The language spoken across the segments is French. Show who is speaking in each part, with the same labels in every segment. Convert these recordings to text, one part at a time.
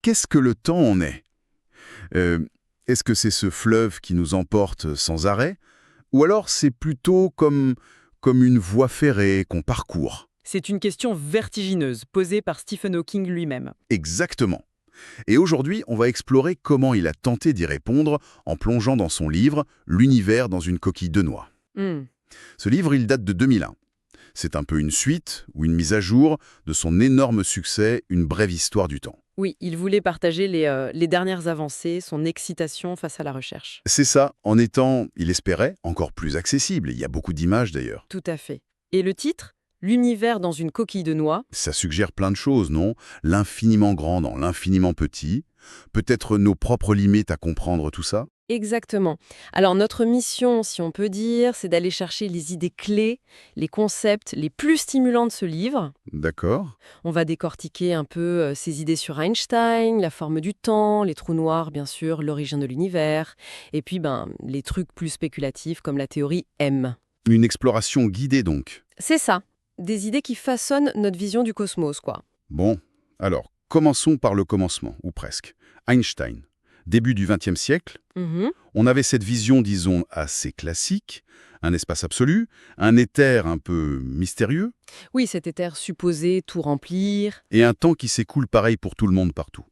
Speaker 1: Qu'est-ce que le temps en est? Euh, Est-ce que c'est ce fleuve qui nous emporte sans arrêt? Ou alors c'est plutôt comme une voie ferrée qu'on parcourt?
Speaker 2: C'est une question vertigineuse posée par Stephen Hawking lui-même.
Speaker 1: Exactement. Et aujourd'hui, on va explorer comment il a tenté d'y répondre en plongeant dans son livre L'univers dans une coquille de noix.
Speaker 2: Hmm.
Speaker 1: Ce livre, il date de 2001. C'est un peu une suite ou une mise à jour de son énorme succès Une brève histoire du temps.
Speaker 2: Oui, il voulait partager les dernières avancées, son excitation face à la recherche.
Speaker 1: C'est ça, en étant, il espérait, encore plus accessible. Il y a beaucoup d'images d'ailleurs.
Speaker 2: Tout à fait. Et le titre? L'univers dans une coquille de noix.
Speaker 1: Ça suggère plein de choses, non? L'infiniment grand dans l'infiniment petit. Peut-être nos propres limites à comprendre tout ça?
Speaker 2: Exactement. Alors notre mission, si on peut dire, c'est d'aller chercher les idées clés, les concepts les plus stimulants de ce livre.
Speaker 1: D'accord.
Speaker 2: On va décortiquer un peu ces idées sur Einstein, la forme du temps, les trous noirs, bien sûr, l'origine de l'univers, et puis les trucs plus spéculatifs comme la théorie M.
Speaker 1: Une exploration guidée donc.
Speaker 2: C'est ça, des idées qui façonnent notre vision du cosmos, quoi.
Speaker 1: Bon, alors, commençons par le commencement, ou presque. Einstein. Début du XXe siècle,
Speaker 2: Mhm.
Speaker 1: on avait cette vision, disons, assez classique, un espace absolu, un éther un peu mystérieux,
Speaker 2: Oui, cet éther supposé tout remplir,
Speaker 1: et un temps qui s'écoule pareil pour tout le monde partout.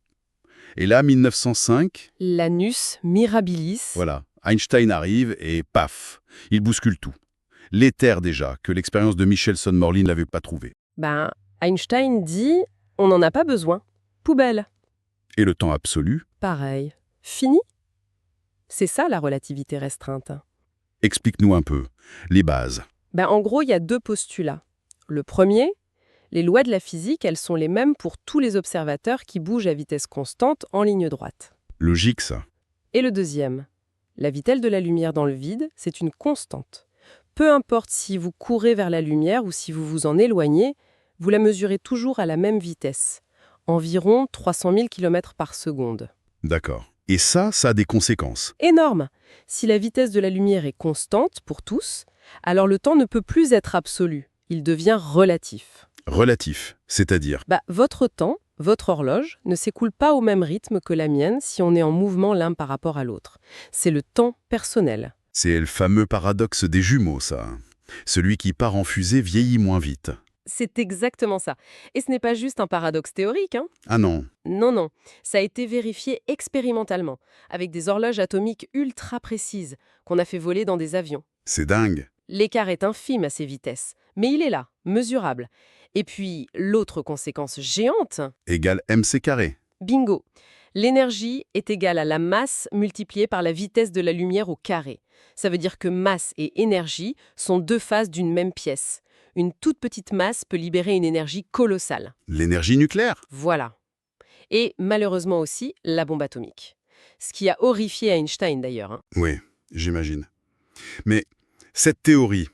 Speaker 1: Et là, 1905,
Speaker 2: l'anus mirabilis.
Speaker 1: voilà, Einstein arrive et paf, il bouscule tout. L'éther déjà, que l'expérience de Michelson-Morley n'avait pas trouvé.
Speaker 2: Einstein dit « on n'en a pas besoin, poubelle ».
Speaker 1: Et le temps absolu,
Speaker 2: Pareil. Fini? C'est ça la relativité restreinte.
Speaker 1: explique-nous un peu, les bases.
Speaker 2: En gros, il y a deux postulats. Le premier, les lois de la physique, elles sont les mêmes pour tous les observateurs qui bougent à vitesse constante en ligne droite.
Speaker 1: Logique ça.
Speaker 2: Et le deuxième, la vitesse de la lumière dans le vide, c'est une constante. Peu importe si vous courez vers la lumière ou si vous vous en éloignez, vous la mesurez toujours à la même vitesse, environ 300 000 km par seconde.
Speaker 1: D'accord. Et ça a des conséquences.
Speaker 2: Énorme! Si la vitesse de la lumière est constante pour tous, alors le temps ne peut plus être absolu, il devient relatif.
Speaker 1: Relatif, c'est-à-dire.
Speaker 2: Votre temps, votre horloge, ne s'écoule pas au même rythme que la mienne si on est en mouvement l'un par rapport à l'autre. C'est le temps personnel.
Speaker 1: C'est le fameux paradoxe des jumeaux, ça. Celui qui part en fusée vieillit moins vite.
Speaker 2: C'est exactement ça. Et ce n'est pas juste un paradoxe théorique, hein?
Speaker 1: Ah non,
Speaker 2: Non, non. Ça a été vérifié expérimentalement, avec des horloges atomiques ultra précises qu'on a fait voler dans des avions.
Speaker 1: c'est dingue.
Speaker 2: L'écart est infime à ces vitesses, mais il est là, mesurable. Et puis, l'autre conséquence géante,
Speaker 1: Égale mc carré.
Speaker 2: bingo, l'énergie est égale à la masse multipliée par la vitesse de la lumière au carré. Ça veut dire que masse et énergie sont deux faces d'une même pièce. Une toute petite masse peut libérer une énergie colossale.
Speaker 1: L'énergie nucléaire.
Speaker 2: Voilà. Et malheureusement aussi, la bombe atomique. Ce qui a horrifié Einstein d'ailleurs, hein.
Speaker 1: Oui, j'imagine. Mais cette théorie,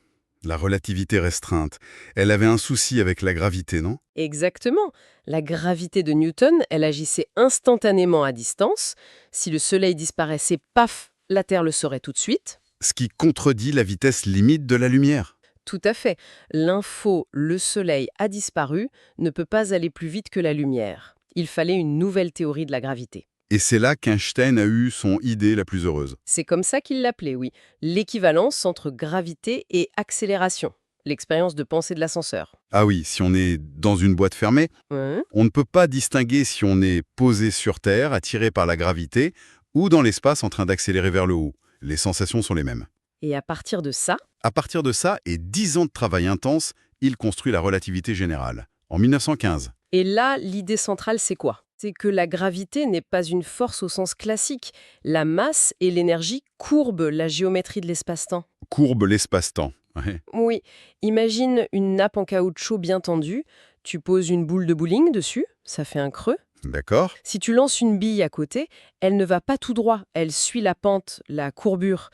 Speaker 1: la relativité restreinte, elle avait un souci avec la gravité, non?
Speaker 2: Exactement. La gravité de Newton, elle agissait instantanément à distance. Si le Soleil disparaissait, paf, la Terre le saurait tout de suite.
Speaker 1: Ce qui contredit la vitesse limite de la lumière.
Speaker 2: Tout à fait. L'info « le Soleil a disparu » ne peut pas aller plus vite que la lumière. Il fallait une nouvelle théorie de la gravité.
Speaker 1: Et c'est là qu'Einstein a eu son idée la plus heureuse.
Speaker 2: C'est comme ça qu'il l'appelait, oui. L'équivalence entre gravité et accélération. L'expérience de pensée de l'ascenseur.
Speaker 1: Ah oui, si on est dans une boîte fermée,
Speaker 2: Hein?
Speaker 1: on ne peut pas distinguer si on est posé sur Terre, attiré par la gravité, ou dans l'espace en train d'accélérer vers le haut. Les sensations sont les mêmes.
Speaker 2: Et à partir de ça,
Speaker 1: À partir de ça, et 10 ans de travail intense, il construit la relativité générale, en 1915.
Speaker 2: et là, l'idée centrale, c'est quoi? C'est que la gravité n'est pas une force au sens classique. La masse et l'énergie courbent la géométrie de l'espace-temps.
Speaker 1: Courbe l'espace-temps. Ouais.
Speaker 2: Oui, imagine une nappe en caoutchouc bien tendue, tu poses une boule de bowling dessus, ça fait un creux.
Speaker 1: D'accord.
Speaker 2: Si tu lances une bille à côté, elle ne va pas tout droit, elle suit la pente, la courbure.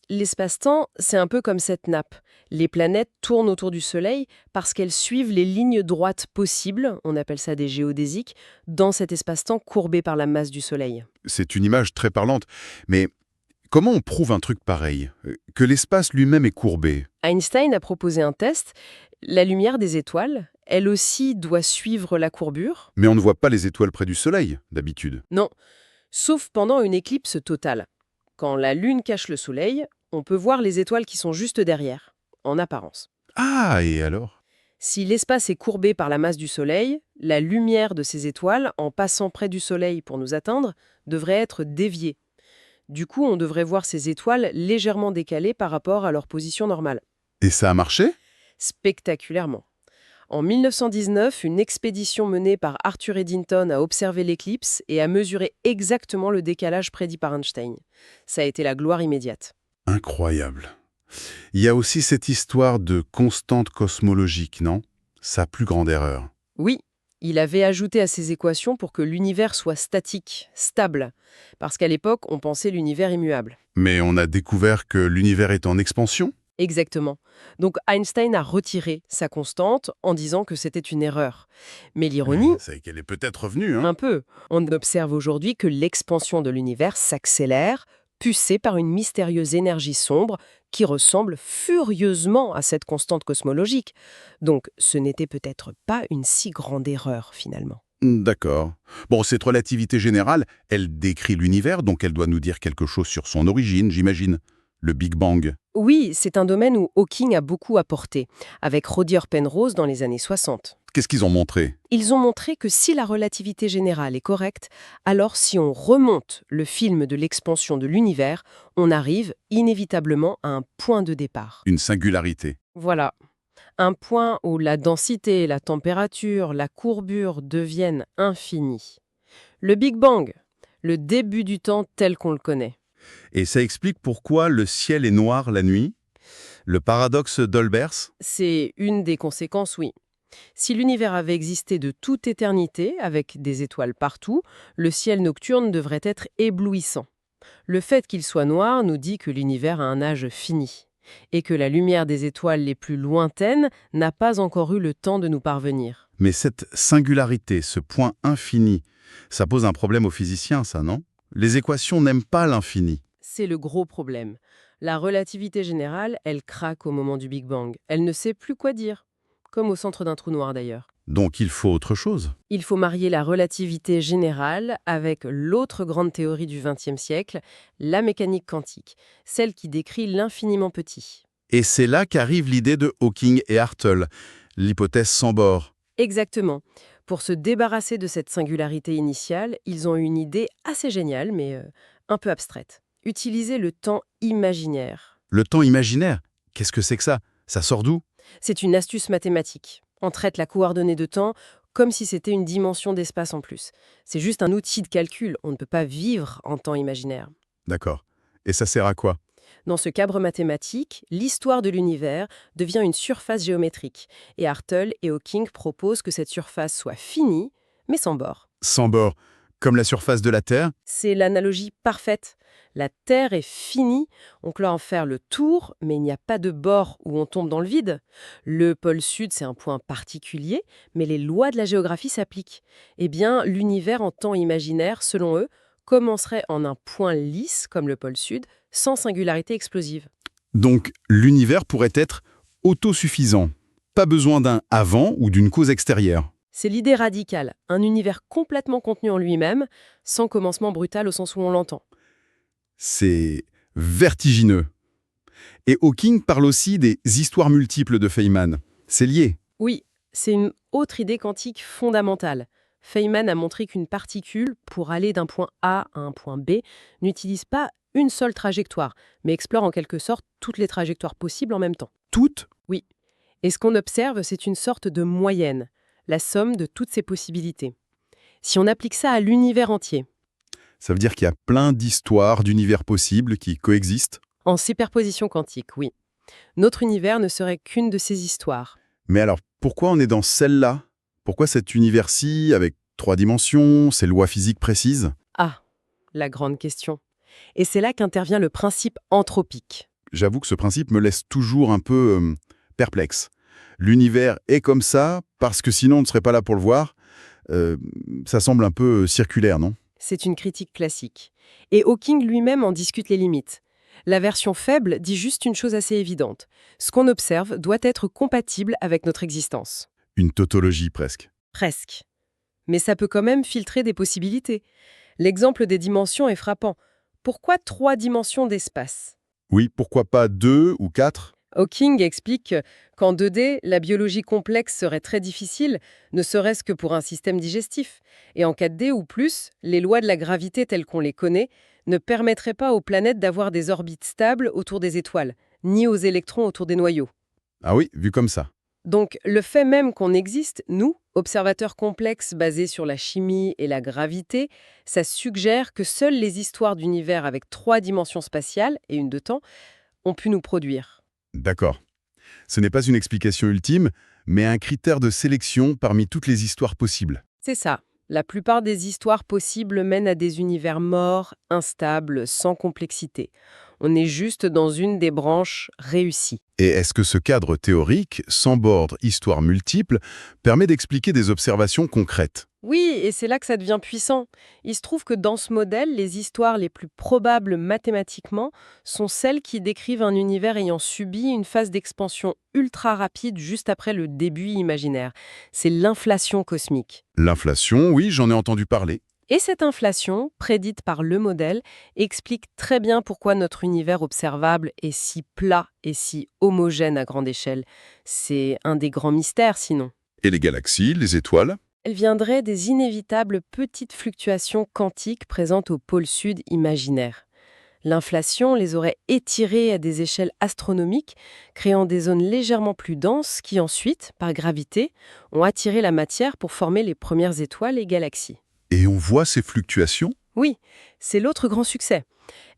Speaker 2: L'espace-temps, c'est un peu comme cette nappe. Les planètes tournent autour du Soleil parce qu'elles suivent les lignes droites possibles, on appelle ça des géodésiques, dans cet espace-temps courbé par la masse du Soleil.
Speaker 1: C'est une image très parlante. Mais comment on prouve un truc pareil? Que l'espace lui-même est courbé?
Speaker 2: Einstein a proposé un test. La lumière des étoiles, Elle aussi doit suivre la courbure.
Speaker 1: Mais on ne voit pas les étoiles près du Soleil, d'habitude.
Speaker 2: Non, sauf pendant une éclipse totale. Quand la Lune cache le Soleil, on peut voir les étoiles qui sont juste derrière, en apparence.
Speaker 1: Ah, et alors?
Speaker 2: Si l'espace est courbé par la masse du Soleil, la lumière de ces étoiles, en passant près du Soleil pour nous atteindre, devrait être déviée. Du coup, on devrait voir ces étoiles légèrement décalées par rapport à leur position normale.
Speaker 1: Et ça a marché?
Speaker 2: Spectaculairement. En 1919, une expédition menée par Arthur Eddington a observé l'éclipse et a mesuré exactement le décalage prédit par Einstein. Ça a été la gloire immédiate.
Speaker 1: Incroyable. Il y a aussi cette histoire de constante cosmologique, non? Sa plus grande erreur.
Speaker 2: Oui, il avait ajouté à ces équations pour que l'univers soit statique, stable, parce qu'à l'époque, on pensait l'univers immuable.
Speaker 1: Mais on a découvert que l'univers est en expansion?
Speaker 2: Exactement. Donc Einstein a retiré sa constante en disant que c'était une erreur. Mais l'ironie,
Speaker 1: C'est qu'elle est peut-être revenue, hein?
Speaker 2: un peu. On observe aujourd'hui que l'expansion de l'univers s'accélère, poussée par une mystérieuse énergie sombre qui ressemble furieusement à cette constante cosmologique. Donc ce n'était peut-être pas une si grande erreur finalement.
Speaker 1: D'accord. Bon, cette relativité générale, elle décrit l'univers, donc elle doit nous dire quelque chose sur son origine, j'imagine. Le Big Bang.
Speaker 2: Oui, c'est un domaine où Hawking a beaucoup apporté, avec Roger Penrose dans les années 60.
Speaker 1: Qu'est-ce qu'ils ont montré?
Speaker 2: Ils ont montré que si la relativité générale est correcte, alors si on remonte le film de l'expansion de l'univers, on arrive inévitablement à un point de départ.
Speaker 1: Une singularité.
Speaker 2: Voilà. Un point où la densité, la température, la courbure deviennent infinies. Le Big Bang, le début du temps tel qu'on le connaît.
Speaker 1: Et ça explique pourquoi le ciel est noir la nuit? Le paradoxe d'Olbers?
Speaker 2: C'est une des conséquences, oui. Si l'univers avait existé de toute éternité, avec des étoiles partout, le ciel nocturne devrait être éblouissant. Le fait qu'il soit noir nous dit que l'univers a un âge fini, et que la lumière des étoiles les plus lointaines n'a pas encore eu le temps de nous parvenir.
Speaker 1: Mais cette singularité, ce point infini, ça pose un problème aux physiciens, ça, non? Les équations n'aiment pas l'infini.
Speaker 2: C'est le gros problème. La relativité générale, elle craque au moment du Big Bang. Elle ne sait plus quoi dire. Comme au centre d'un trou noir d'ailleurs.
Speaker 1: Donc il faut autre chose.
Speaker 2: Il faut marier la relativité générale avec l'autre grande théorie du XXe siècle, la mécanique quantique, celle qui décrit l'infiniment petit.
Speaker 1: Et c'est là qu'arrive l'idée de Hawking et Hartle, l'hypothèse sans bord.
Speaker 2: Exactement. Pour se débarrasser de cette singularité initiale, ils ont eu une idée assez géniale, mais un peu abstraite. Utiliser le temps imaginaire.
Speaker 1: Le temps imaginaire, qu'est-ce que c'est que ça? Ça sort d'où?
Speaker 2: C'est une astuce mathématique. On traite la coordonnée de temps comme si c'était une dimension d'espace en plus. C'est juste un outil de calcul, on ne peut pas vivre en temps imaginaire.
Speaker 1: D'accord. Et ça sert à quoi?
Speaker 2: Dans ce cadre mathématique, l'histoire de l'univers devient une surface géométrique, et Hartle et Hawking proposent que cette surface soit finie, mais sans bord.
Speaker 1: Sans bord, comme la surface de la Terre?
Speaker 2: C'est l'analogie parfaite. La Terre est finie, on peut en faire le tour, mais il n'y a pas de bord où on tombe dans le vide. Le pôle sud, c'est un point particulier, mais les lois de la géographie s'appliquent. Eh bien, l'univers en temps imaginaire, selon eux, commencerait en un point lisse, comme le pôle sud, sans singularité explosive.
Speaker 1: Donc l'univers pourrait être autosuffisant. Pas besoin d'un avant ou d'une cause extérieure.
Speaker 2: C'est l'idée radicale, un univers complètement contenu en lui-même, sans commencement brutal au sens où on l'entend.
Speaker 1: C'est vertigineux. Et Hawking parle aussi des histoires multiples de Feynman. C'est lié.
Speaker 2: Oui, c'est une autre idée quantique fondamentale. Feynman a montré qu'une particule, pour aller d'un point A à un point B, n'utilise pas une seule trajectoire, mais explore en quelque sorte toutes les trajectoires possibles en même temps.
Speaker 1: Toutes?
Speaker 2: Oui. Et ce qu'on observe, c'est une sorte de moyenne, la somme de toutes ces possibilités. Si on applique ça à l'univers entier,
Speaker 1: Ça veut dire qu'il y a plein d'histoires, d'univers possibles qui coexistent.
Speaker 2: en superposition quantique, oui, notre univers ne serait qu'une de ces histoires.
Speaker 1: Mais alors, pourquoi on est dans celle-là? Pourquoi cet univers-ci, avec 3 dimensions, ces lois physiques précises?
Speaker 2: Ah, la grande question. Et c'est là qu'intervient le principe anthropique.
Speaker 1: J'avoue que ce principe me laisse toujours un peu perplexe. L'univers est comme ça, parce que sinon on ne serait pas là pour le voir. Ça semble un peu circulaire, non?
Speaker 2: C'est une critique classique. Et Hawking lui-même en discute les limites. La version faible dit juste une chose assez évidente. Ce qu'on observe doit être compatible avec notre existence.
Speaker 1: Une tautologie presque.
Speaker 2: Presque. Mais ça peut quand même filtrer des possibilités. L'exemple des dimensions est frappant. Pourquoi 3 dimensions d'espace?
Speaker 1: Oui, pourquoi pas 2 ou 4?
Speaker 2: Hawking explique qu'en 2D, la biologie complexe serait très difficile, ne serait-ce que pour un système digestif. Et en 4D ou plus, les lois de la gravité telles qu'on les connaît ne permettraient pas aux planètes d'avoir des orbites stables autour des étoiles, ni aux électrons autour des noyaux.
Speaker 1: Ah oui, vu comme ça.
Speaker 2: Donc, le fait même qu'on existe, nous, observateurs complexes basés sur la chimie et la gravité, ça suggère que seules les histoires d'univers avec 3 dimensions spatiales et une de temps ont pu nous produire.
Speaker 1: D'accord. Ce n'est pas une explication ultime, mais un critère de sélection parmi toutes les histoires possibles.
Speaker 2: C'est ça. La plupart des histoires possibles mènent à des univers morts, instables, sans complexité. On est juste dans une des branches réussies.
Speaker 1: Et est-ce que ce cadre théorique, sans bord, histoire multiple, permet d'expliquer des observations concrètes?
Speaker 2: Oui, et c'est là que ça devient puissant. Il se trouve que dans ce modèle, les histoires les plus probables mathématiquement sont celles qui décrivent un univers ayant subi une phase d'expansion ultra rapide juste après le début imaginaire. C'est l'inflation cosmique.
Speaker 1: L'inflation, oui, j'en ai entendu parler.
Speaker 2: Et cette inflation, prédite par le modèle, explique très bien pourquoi notre univers observable est si plat et si homogène à grande échelle. C'est un des grands mystères sinon.
Speaker 1: Et les galaxies, les étoiles?
Speaker 2: Elle viendrait des inévitables petites fluctuations quantiques présentes au pôle sud imaginaire. L'inflation les aurait étirées à des échelles astronomiques, créant des zones légèrement plus denses qui ensuite, par gravité, ont attiré la matière pour former les premières étoiles et galaxies.
Speaker 1: Et on voit ces fluctuations?
Speaker 2: Oui, c'est l'autre grand succès.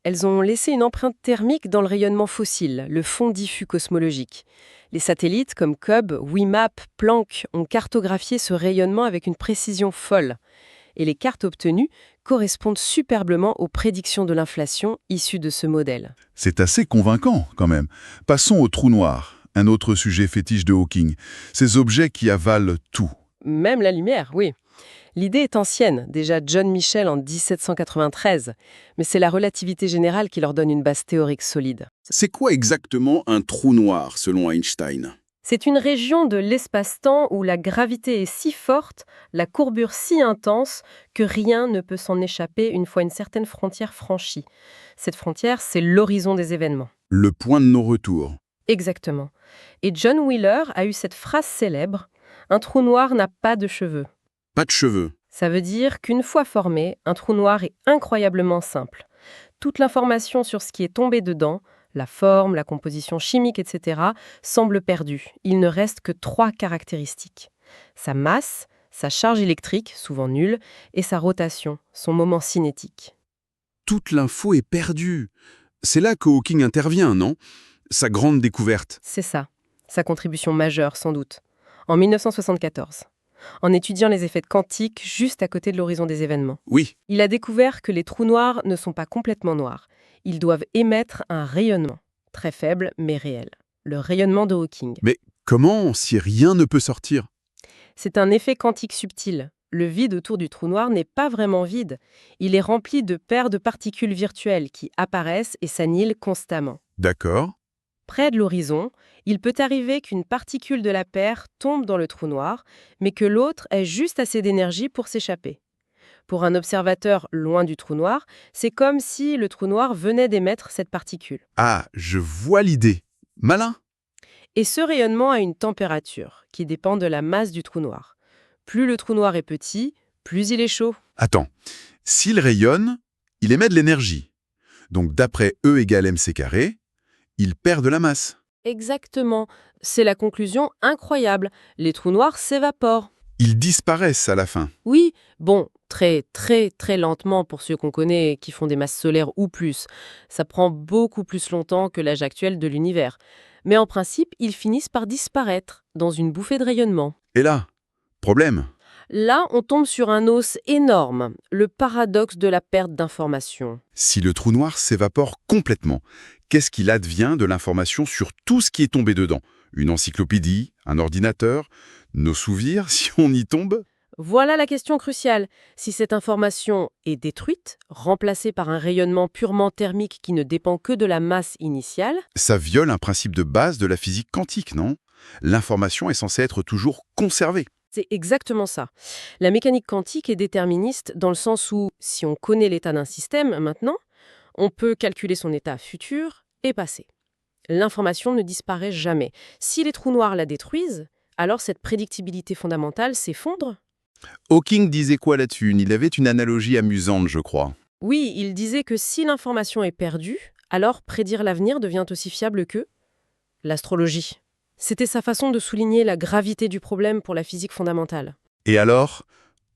Speaker 2: Elles ont laissé une empreinte thermique dans le rayonnement fossile, le fond diffus cosmologique. Les satellites comme CUB, WIMAP, Planck ont cartographié ce rayonnement avec une précision folle. Et les cartes obtenues correspondent superbement aux prédictions de l'inflation issues de ce modèle.
Speaker 1: C'est assez convaincant, quand même. Passons au trou noir, un autre sujet fétiche de Hawking. Ces objets qui avalent tout.
Speaker 2: Même la lumière, oui. L'idée est ancienne, déjà John Michell en 1793, mais c'est la relativité générale qui leur donne une base théorique solide.
Speaker 3: C'est quoi exactement un trou noir, selon Einstein?
Speaker 2: C'est une région de l'espace-temps où la gravité est si forte, la courbure si intense, que rien ne peut s'en échapper une fois une certaine frontière franchie. Cette frontière, c'est l'horizon des événements.
Speaker 3: Le point de non-retour.
Speaker 2: Exactement. Et John Wheeler a eu cette phrase célèbre, « Un trou noir n'a pas de cheveux ».
Speaker 3: Pas de cheveux.
Speaker 2: Ça veut dire qu'une fois formé, un trou noir est incroyablement simple. Toute l'information sur ce qui est tombé dedans, la forme, la composition chimique, etc., semble perdue. Il ne reste que 3 caractéristiques. Sa masse, sa charge électrique, souvent nulle, et sa rotation, son moment cinétique.
Speaker 3: Toute l'info est perdue. C'est là que Hawking intervient, non? Sa grande découverte.
Speaker 2: C'est ça, sa contribution majeure sans doute. En 1974. En étudiant les effets quantiques juste à côté de l'horizon des événements.
Speaker 3: Oui,
Speaker 2: Il a découvert que les trous noirs ne sont pas complètement noirs. Ils doivent émettre un rayonnement, très faible mais réel. Le rayonnement de Hawking.
Speaker 3: mais comment si rien ne peut sortir?
Speaker 2: C'est un effet quantique subtil. Le vide autour du trou noir n'est pas vraiment vide. Il est rempli de paires de particules virtuelles qui apparaissent et s'annihilent constamment.
Speaker 3: D'accord.
Speaker 2: Près de l'horizon, il peut arriver qu'une particule de la paire tombe dans le trou noir, mais que l'autre ait juste assez d'énergie pour s'échapper. Pour un observateur loin du trou noir, c'est comme si le trou noir venait d'émettre cette particule.
Speaker 3: Ah, je vois l'idée. Malin.
Speaker 2: Et ce rayonnement a une température qui dépend de la masse du trou noir. Plus le trou noir est petit, plus il est chaud.
Speaker 1: Attends, s'il rayonne, il émet de l'énergie. Donc d'après E égale mc carré, il perd de la masse.
Speaker 2: Exactement. C'est la conclusion incroyable. Les trous noirs s'évaporent.
Speaker 1: Ils disparaissent à la fin.
Speaker 2: Oui, bon, très lentement pour ceux qu'on connaît qui font des masses solaires ou plus. Ça prend beaucoup plus longtemps que l'âge actuel de l'univers. Mais en principe, ils finissent par disparaître dans une bouffée de rayonnement.
Speaker 1: Et là, problème.
Speaker 2: Là, on tombe sur un os énorme, le paradoxe de la perte d'information.
Speaker 1: Si le trou noir s'évapore complètement, qu'est-ce qu'il advient de l'information sur tout ce qui est tombé dedans? Une encyclopédie, un ordinateur, nos souvenirs, si on y tombe?
Speaker 2: Voilà la question cruciale. Si cette information est détruite, remplacée par un rayonnement purement thermique qui ne dépend que de la masse initiale,
Speaker 1: Ça viole un principe de base de la physique quantique, non? L'information est censée être toujours conservée.
Speaker 2: C'est exactement ça. La mécanique quantique est déterministe dans le sens où, si on connaît l'état d'un système maintenant, on peut calculer son état futur et passé. L'information ne disparaît jamais. Si les trous noirs la détruisent, alors cette prédictibilité fondamentale s'effondre.
Speaker 1: Hawking disait quoi là-dessus? Il avait une analogie amusante, je crois.
Speaker 2: Oui, il disait que si l'information est perdue, alors prédire l'avenir devient aussi fiable que l'astrologie. C'était sa façon de souligner la gravité du problème pour la physique fondamentale.
Speaker 1: Et alors,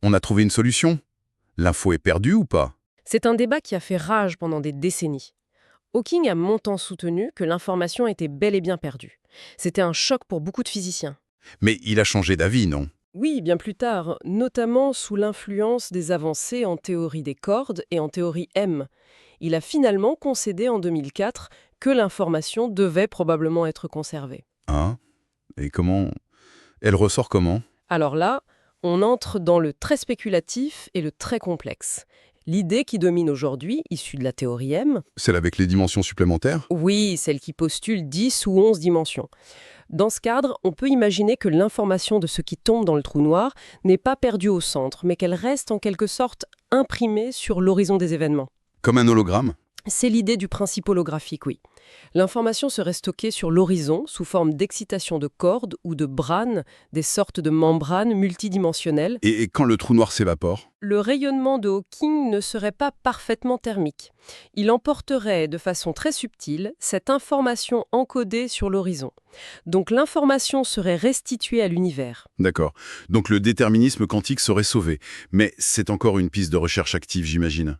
Speaker 1: on a trouvé une solution? L'info est perdue ou pas?
Speaker 2: C'est un débat qui a fait rage pendant des décennies. Hawking a longtemps soutenu que l'information était bel et bien perdue. C'était un choc pour beaucoup de physiciens.
Speaker 1: Mais il a changé d'avis, non?
Speaker 2: Oui, bien plus tard, notamment sous l'influence des avancées en théorie des cordes et en théorie M. Il a finalement concédé en 2004 que l'information devait probablement être conservée.
Speaker 1: Hein? Et comment? Elle ressort comment?
Speaker 2: Alors là, on entre dans le très spéculatif et le très complexe. L'idée qui domine aujourd'hui, issue de la théorie M,
Speaker 1: Celle avec les dimensions supplémentaires?
Speaker 2: oui, celle qui postule 10 ou 11 dimensions. Dans ce cadre, on peut imaginer que l'information de ce qui tombe dans le trou noir n'est pas perdue au centre, mais qu'elle reste en quelque sorte imprimée sur l'horizon des événements.
Speaker 1: Comme un hologramme?
Speaker 2: C'est l'idée du principe holographique, oui. L'information serait stockée sur l'horizon sous forme d'excitation de cordes ou de branes, des sortes de membranes multidimensionnelles.
Speaker 1: Et quand le trou noir s'évapore?
Speaker 2: Le rayonnement de Hawking ne serait pas parfaitement thermique. Il emporterait de façon très subtile cette information encodée sur l'horizon. Donc l'information serait restituée à l'univers.
Speaker 1: D'accord. Donc le déterminisme quantique serait sauvé. Mais c'est encore une piste de recherche active, j'imagine.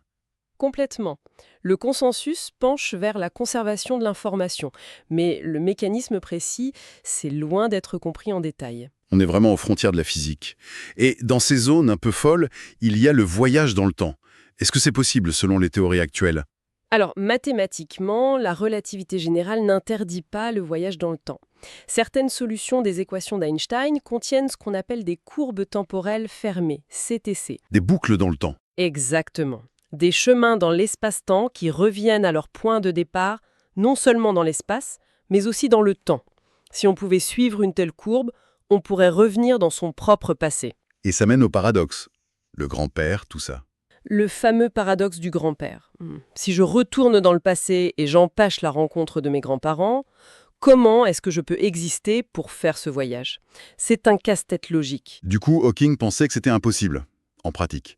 Speaker 2: Complètement. Le consensus penche vers la conservation de l'information, mais le mécanisme précis, c'est loin d'être compris en détail.
Speaker 1: On est vraiment aux frontières de la physique. Et dans ces zones un peu folles, il y a le voyage dans le temps. Est-ce que c'est possible selon les théories actuelles?
Speaker 2: Alors, mathématiquement, la relativité générale n'interdit pas le voyage dans le temps. Certaines solutions des équations d'Einstein contiennent ce qu'on appelle des courbes temporelles fermées, CTC.
Speaker 1: Des boucles dans le temps.
Speaker 2: Exactement. Des chemins dans l'espace-temps qui reviennent à leur point de départ, non seulement dans l'espace, mais aussi dans le temps. Si on pouvait suivre une telle courbe, on pourrait revenir dans son propre passé.
Speaker 1: Et ça mène au paradoxe. Le grand-père, tout ça.
Speaker 2: Le fameux paradoxe du grand-père. Si je retourne dans le passé et j'empêche la rencontre de mes grands-parents, comment est-ce que je peux exister pour faire ce voyage? C'est un casse-tête logique.
Speaker 1: Du coup, Hawking pensait que c'était impossible, en pratique.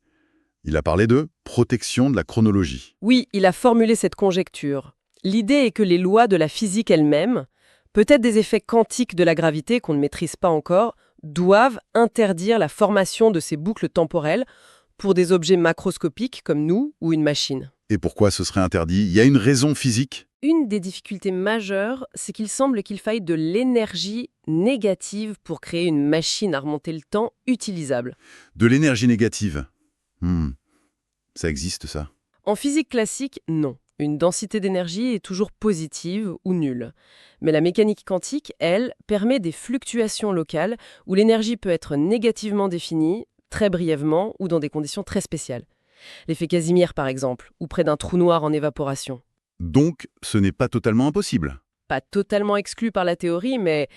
Speaker 1: Il a parlé de protection de la chronologie.
Speaker 2: Oui, il a formulé cette conjecture. L'idée est que les lois de la physique elles-mêmes, peut-être des effets quantiques de la gravité qu'on ne maîtrise pas encore, doivent interdire la formation de ces boucles temporelles pour des objets macroscopiques comme nous ou une machine.
Speaker 1: Et pourquoi ce serait interdit? Il y a une raison physique?
Speaker 2: Une des difficultés majeures, c'est qu'il semble qu'il faille de l'énergie négative pour créer une machine à remonter le temps utilisable.
Speaker 1: De l'énergie négative. Ça existe, ça?
Speaker 2: En physique classique, non. Une densité d'énergie est toujours positive ou nulle. Mais la mécanique quantique, elle, permet des fluctuations locales où l'énergie peut être négativement définie, très brièvement ou dans des conditions très spéciales. L'effet Casimir, par exemple, ou près d'un trou noir en évaporation.
Speaker 1: Donc, ce n'est pas totalement impossible.
Speaker 2: Pas totalement exclu par la théorie, mais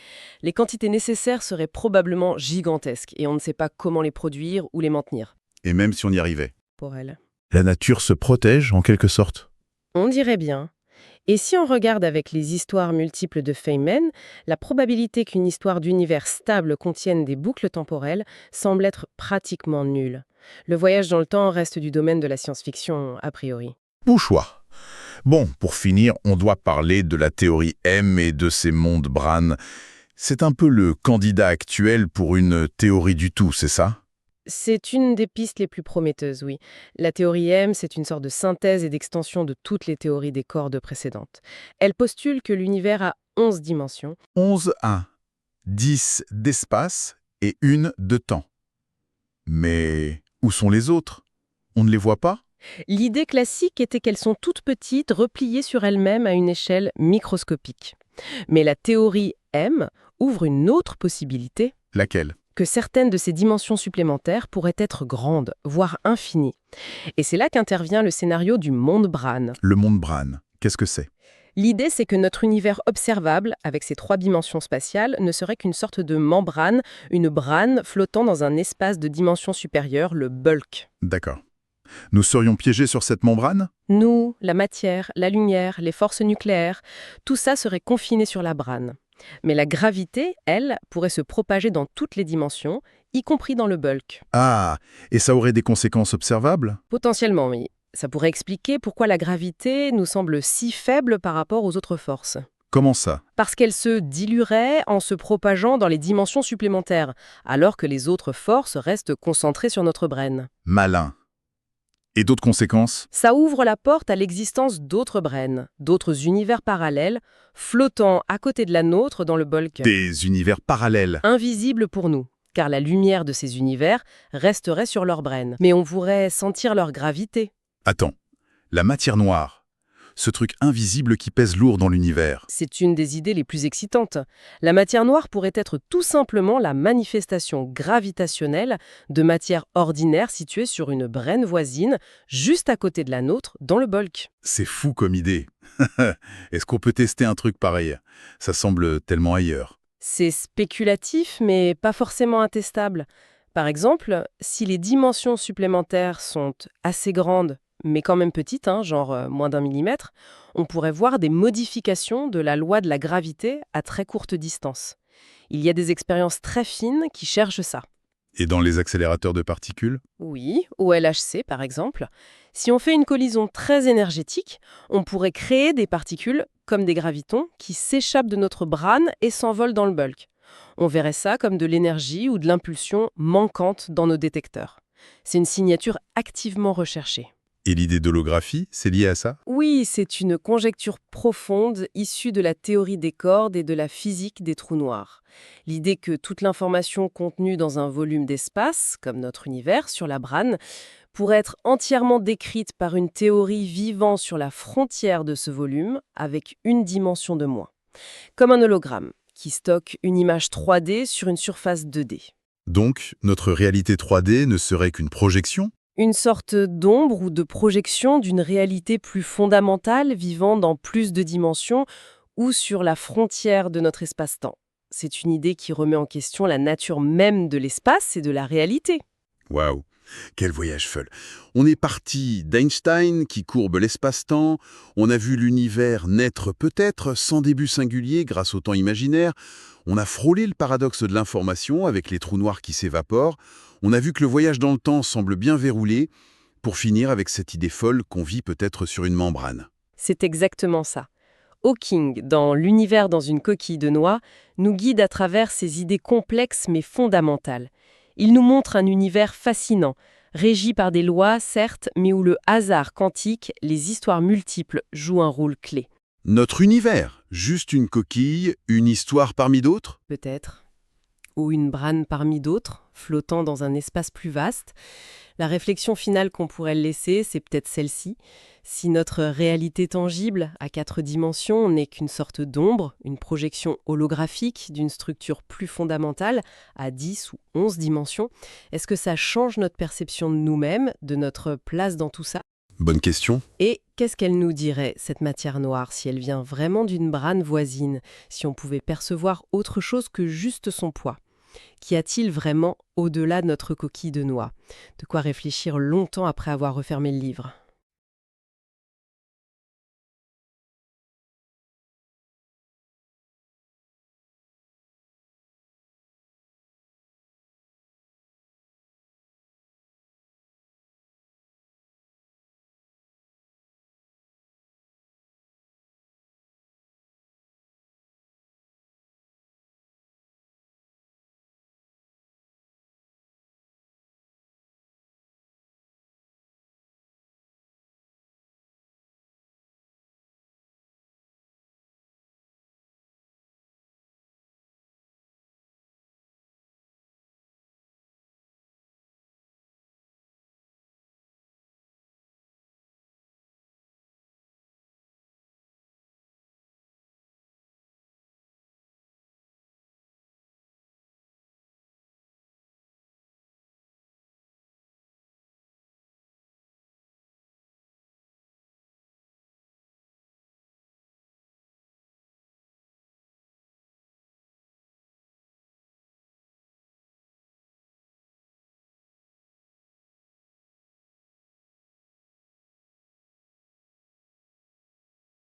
Speaker 2: les quantités nécessaires seraient probablement gigantesques et on ne sait pas comment les produire ou les maintenir.
Speaker 1: Et même si on y arrivait.
Speaker 2: Pour elle.
Speaker 4: La nature se protège en quelque sorte.
Speaker 2: On dirait bien. Et si on regarde avec les histoires multiples de Feynman, la probabilité qu'une histoire d'univers stable contienne des boucles temporelles semble être pratiquement nulle. Le voyage dans le temps reste du domaine de la science-fiction, a priori.
Speaker 4: Bon choix. Bon, pour finir, on doit parler de la théorie M et de ses mondes Bran. C'est un peu le candidat actuel pour une théorie du tout, c'est ça?
Speaker 2: C'est une des pistes les plus prometteuses, oui. La théorie M, c'est une sorte de synthèse et d'extension de toutes les théories des cordes précédentes. Elle postule que l'univers a 11 dimensions.
Speaker 4: 11 1, 10 d'espace et 1 de temps. Mais où sont les autres? On ne les voit pas?
Speaker 2: L'idée classique était qu'elles sont toutes petites, repliées sur elles-mêmes à une échelle microscopique. Mais la théorie M ouvre une autre possibilité.
Speaker 4: Laquelle?
Speaker 2: Que certaines de ces dimensions supplémentaires pourraient être grandes, voire infinies. Et c'est là qu'intervient le scénario du monde Bran.
Speaker 4: Le monde Bran, qu'est-ce que c'est?
Speaker 2: L'idée, c'est que notre univers observable, avec ses 3 dimensions spatiales, ne serait qu'une sorte de membrane, une brane flottant dans un espace de dimension supérieure, le bulk.
Speaker 4: D'accord. Nous serions piégés sur cette membrane?
Speaker 2: Nous, la matière, la lumière, les forces nucléaires, tout ça serait confiné sur la brane. Mais la gravité, elle, pourrait se propager dans toutes les dimensions, y compris dans le bulk.
Speaker 4: Ah, et ça aurait des conséquences observables?
Speaker 2: Potentiellement, oui. Ça pourrait expliquer pourquoi la gravité nous semble si faible par rapport aux autres forces.
Speaker 4: Comment ça?
Speaker 2: Parce qu'elle se diluerait en se propageant dans les dimensions supplémentaires, alors que les autres forces restent concentrées sur notre brane.
Speaker 4: Malin. Et d'autres conséquences?
Speaker 2: Ça ouvre la porte à l'existence d'autres brènes, d'autres univers parallèles, flottant à côté de la nôtre dans le bulk.
Speaker 4: Des univers parallèles.
Speaker 2: Invisibles pour nous, car la lumière de ces univers resterait sur leur brane. Mais on pourrait sentir leur gravité.
Speaker 4: Attends, la matière noire, ce truc invisible qui pèse lourd dans l'univers.
Speaker 2: C'est une des idées les plus excitantes. La matière noire pourrait être tout simplement la manifestation gravitationnelle de matière ordinaire située sur une brane voisine, juste à côté de la nôtre, dans le bulk.
Speaker 4: C'est fou comme idée. Est-ce qu'on peut tester un truc pareil? Ça semble tellement ailleurs.
Speaker 2: C'est spéculatif, mais pas forcément intestable. Par exemple, si les dimensions supplémentaires sont assez grandes, mais quand même petites, genre moins d'1 millimètre, on pourrait voir des modifications de la loi de la gravité à très courte distance. Il y a des expériences très fines qui cherchent ça.
Speaker 4: Et dans les accélérateurs de particules?
Speaker 2: Oui, au LHC par exemple. Si on fait une collision très énergétique, on pourrait créer des particules, comme des gravitons, qui s'échappent de notre brane et s'envolent dans le bulk. On verrait ça comme de l'énergie ou de l'impulsion manquante dans nos détecteurs. C'est une signature activement recherchée.
Speaker 4: Et l'idée d'holographie, c'est lié à ça?
Speaker 2: Oui, c'est une conjecture profonde issue de la théorie des cordes et de la physique des trous noirs. L'idée que toute l'information contenue dans un volume d'espace, comme notre univers sur la brane, pourrait être entièrement décrite par une théorie vivant sur la frontière de ce volume, avec une dimension de moins. Comme un hologramme, qui stocke une image 3D sur une surface 2D.
Speaker 4: Donc, notre réalité 3D ne serait qu'une projection?
Speaker 2: Une sorte d'ombre ou de projection d'une réalité plus fondamentale vivant dans plus de dimensions ou sur la frontière de notre espace-temps. C'est une idée qui remet en question la nature même de l'espace et de la réalité.
Speaker 3: Waouh, quel voyage folle. On est parti d'Einstein qui courbe l'espace-temps, on a vu l'univers naître peut-être sans début singulier grâce au temps imaginaire, on a frôlé le paradoxe de l'information avec les trous noirs qui s'évaporent, on a vu que le voyage dans le temps semble bien verrouillé, pour finir avec cette idée folle qu'on vit peut-être sur une membrane.
Speaker 2: C'est exactement ça. Hawking, dans L'univers dans une coquille de noix, nous guide à travers ces idées complexes mais fondamentales. Il nous montre un univers fascinant, régi par des lois, certes, mais où le hasard quantique, les histoires multiples, jouent un rôle clé.
Speaker 3: Notre univers, juste une coquille, une histoire parmi d'autres?
Speaker 2: Peut-être. Ou une brane parmi d'autres, flottant dans un espace plus vaste. La réflexion finale qu'on pourrait laisser, c'est peut-être celle-ci. Si notre réalité tangible, à 4 dimensions, n'est qu'une sorte d'ombre, une projection holographique d'une structure plus fondamentale, à 10 ou 11 dimensions, est-ce que ça change notre perception de nous-mêmes, de notre place dans tout ça?
Speaker 3: Bonne question.
Speaker 2: Et qu'est-ce qu'elle nous dirait, cette matière noire, si elle vient vraiment d'une brane voisine, si on pouvait percevoir autre chose que juste son poids? Qu'y a-t-il vraiment au-delà de notre coquille de noix? De quoi réfléchir longtemps après avoir refermé le livre.